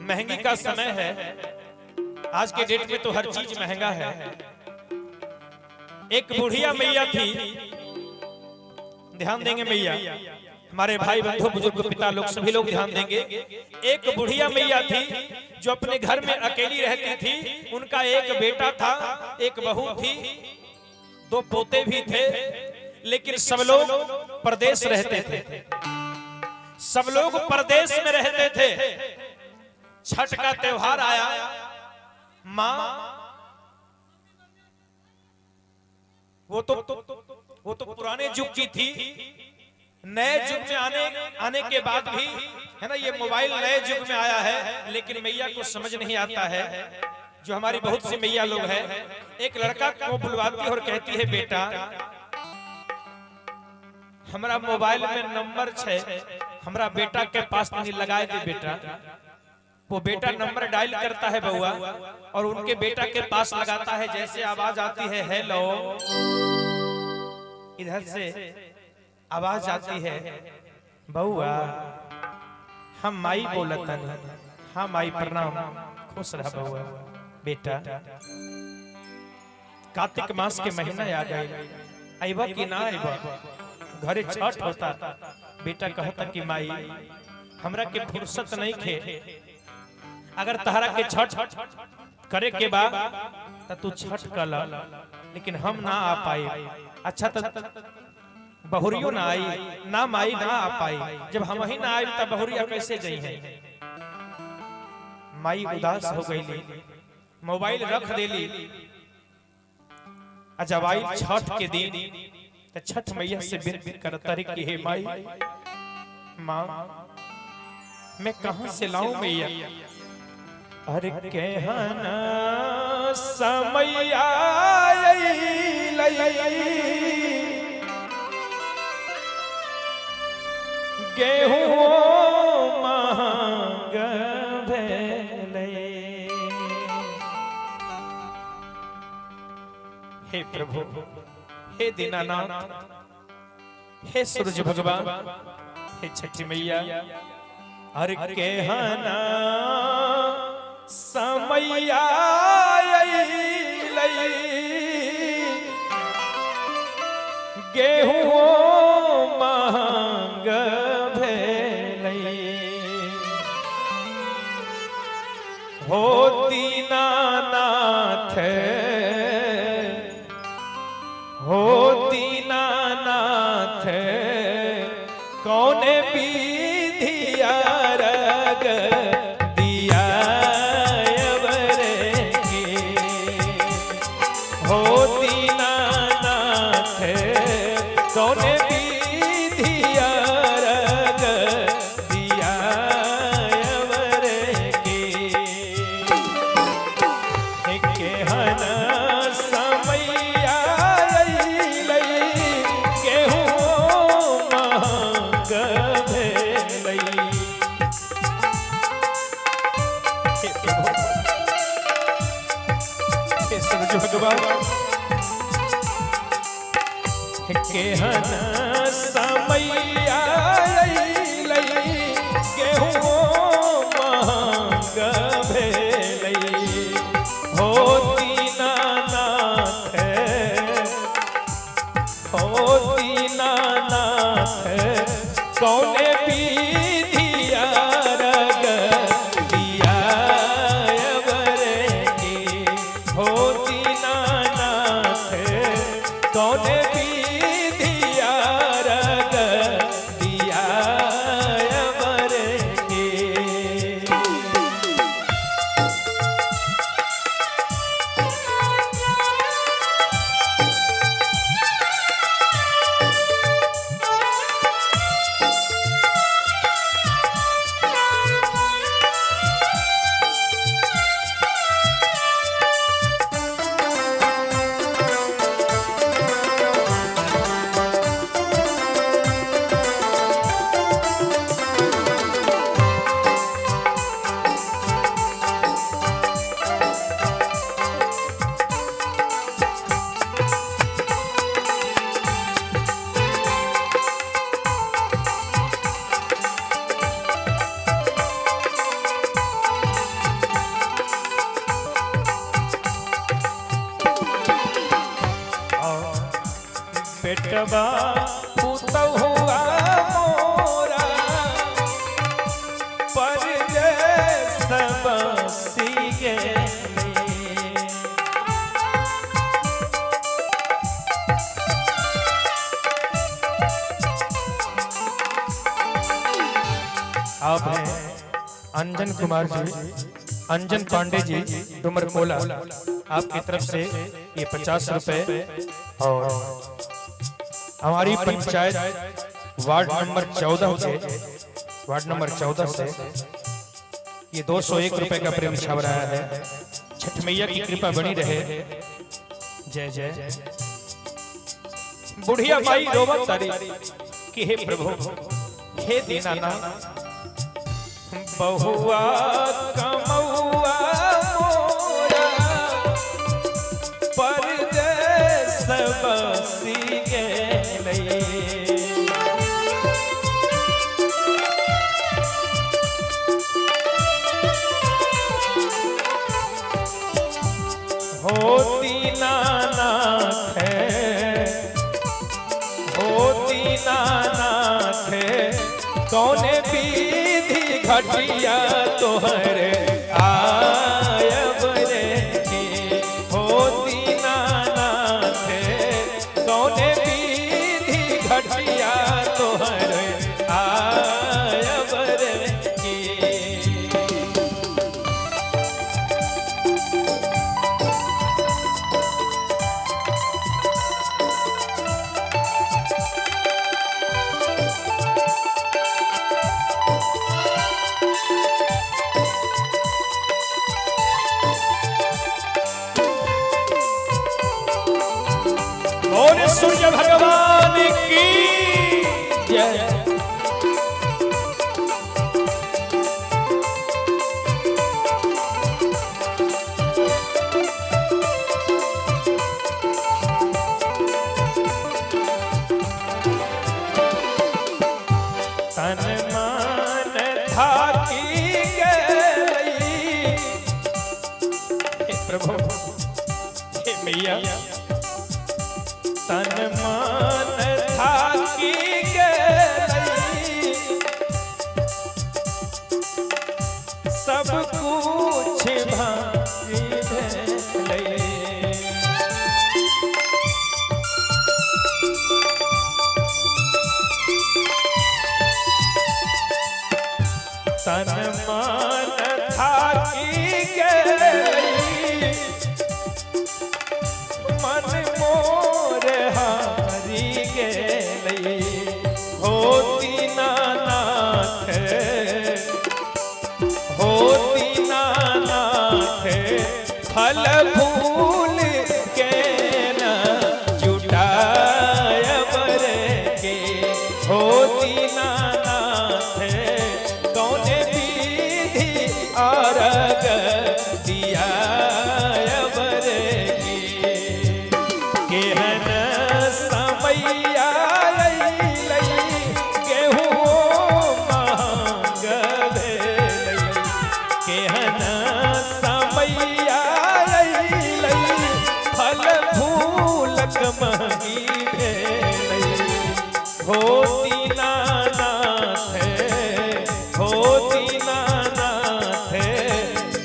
महंगी का समय है। आज के डेट में तो हर चीज महंगा है। एक बुढ़िया मैया थी, ध्यान देंगे मैया, हमारे भाई बंधु बुजुर्ग पिता लोग सभी लोग ध्यान देंगे। एक बुढ़िया मैया थी जो अपने घर में अकेली रहती थी। उनका एक बेटा था, एक बहू थी, दो पोते भी थे, लेकिन सब लोग परदेश रहते थे। सब लोग परदेश में रहते थे। छठ का त्योहार आया, मां वो तो पुराने युग की थी। नए युग में आने के बाद भी है ना, ये मोबाइल नए युग में आया है, लेकिन मैया को समझ नहीं आता है। जो हमारी बहुत सी मैया लोग हैं, एक लड़का को बुलवाती और कहती है, बेटा हमारा मोबाइल में नंबर है, हमारा बेटा के पास नहीं लगाए दे बेटा। वो बेटा नंबर डायल करता है बउआ, और उनके बेटा के पास लगाता है। जैसे आवाज आती है हेलो, इधर से आवाज आती है बउआ हम माई बोलता नहीं। हाँ माई प्रणाम, खुश रहा बउआ। बेटा कार्तिक मास के महीना आ गए, आइबा कि ना आइबा, घरे छठ होता। बेटा कहता कि माई हमरा के फुर्सत नहीं खे, अगर तहरा के छठ करे के बाद तो तू छठ कर, लेकिन हम ना आ पाई। अच्छा तो बहुरियो ना आई ना, माई ना आ पाई। जब हम ही ना आई तब बहुरिया कैसे गई है। माई उदास हो गई, मोबाइल रख देली। जब आई छठ के दिन तो छठ मैया से विनती करता रे कि हे माई, माँ मैं कहां से लाऊं मैया। अरे कहना समय गेहूं महंग भेलै। हे प्रभु, हे दीनानाथ, हे सूरज भगवान, हे छठी मैया, अरे कहना समय गेहूं महंग भेलै। हो दीनानाथ, हो दीनानाथ, कौने विधिया रग दिया अवरे के। हो दीनानाथ, कौने विधिया रग दिया अवरे के। केहन समैया केहन समैया गेहूं महंग भेलै। हो दीनानाथ, हो दीनानाथ, कौने विधिया रग दिया अवरे के। हो दीनानाथ, कौने विधिया रग दिया बेटवा पुतौ हुआ मोरा परदेस बसी गेले। आप हैं अंजन कुमार जी, अंजन पांडे जी डुमरकोला, आपकी तरफ से ये 50 रुपए और हमारी पंचायत वार्ड नंबर 14 से ये 201 रुपए का प्रेम छाव रहा है। छठ मैया की कृपा बनी रहे। जय जय। बुढ़िया माई रोवत तारी कि हे प्रभु हे दीनानाथ, बहुआ कमौआ मोरा परदेस बसी गेले। हो दीनानाथ कौने विधि घटिया तोहरे आयब रे के। हो दीनानाथ कौने विधि घटिया तोहरे आयब रे के। और सूर्य भगवान की जय। तन मन थाकी गई प्रभु हे मैया, तन मन थाकी गई सब कुछ भारी भेलै। तन मन थाकी गई मन मोर हारी गेले। हो दीनानाथ फल फूल के न जुटायब रे के। हो दीनानाथ कौने विधि अर्घ दियायब रे के। केहन समैया अइलै गेहूँ महंग भेलै। केहन समैया अइलै फल फूलक महंगी भेलै। हो दीनानाथ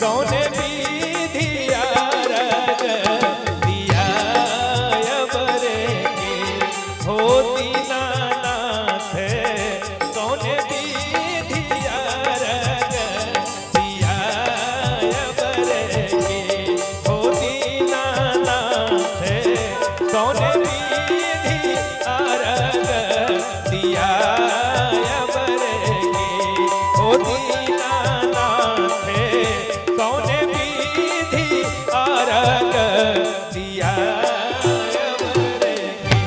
कौने विधि अर्घ दियायब रे के। हो दीनानाथ कौने विधि अर्घ दियायब रे के। हो दीनानाथ कौने विधि अर्घ दियायब रे के। हो दीनानाथ कौने विधि अर्घ दियायब रे के।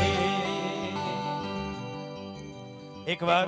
एक बार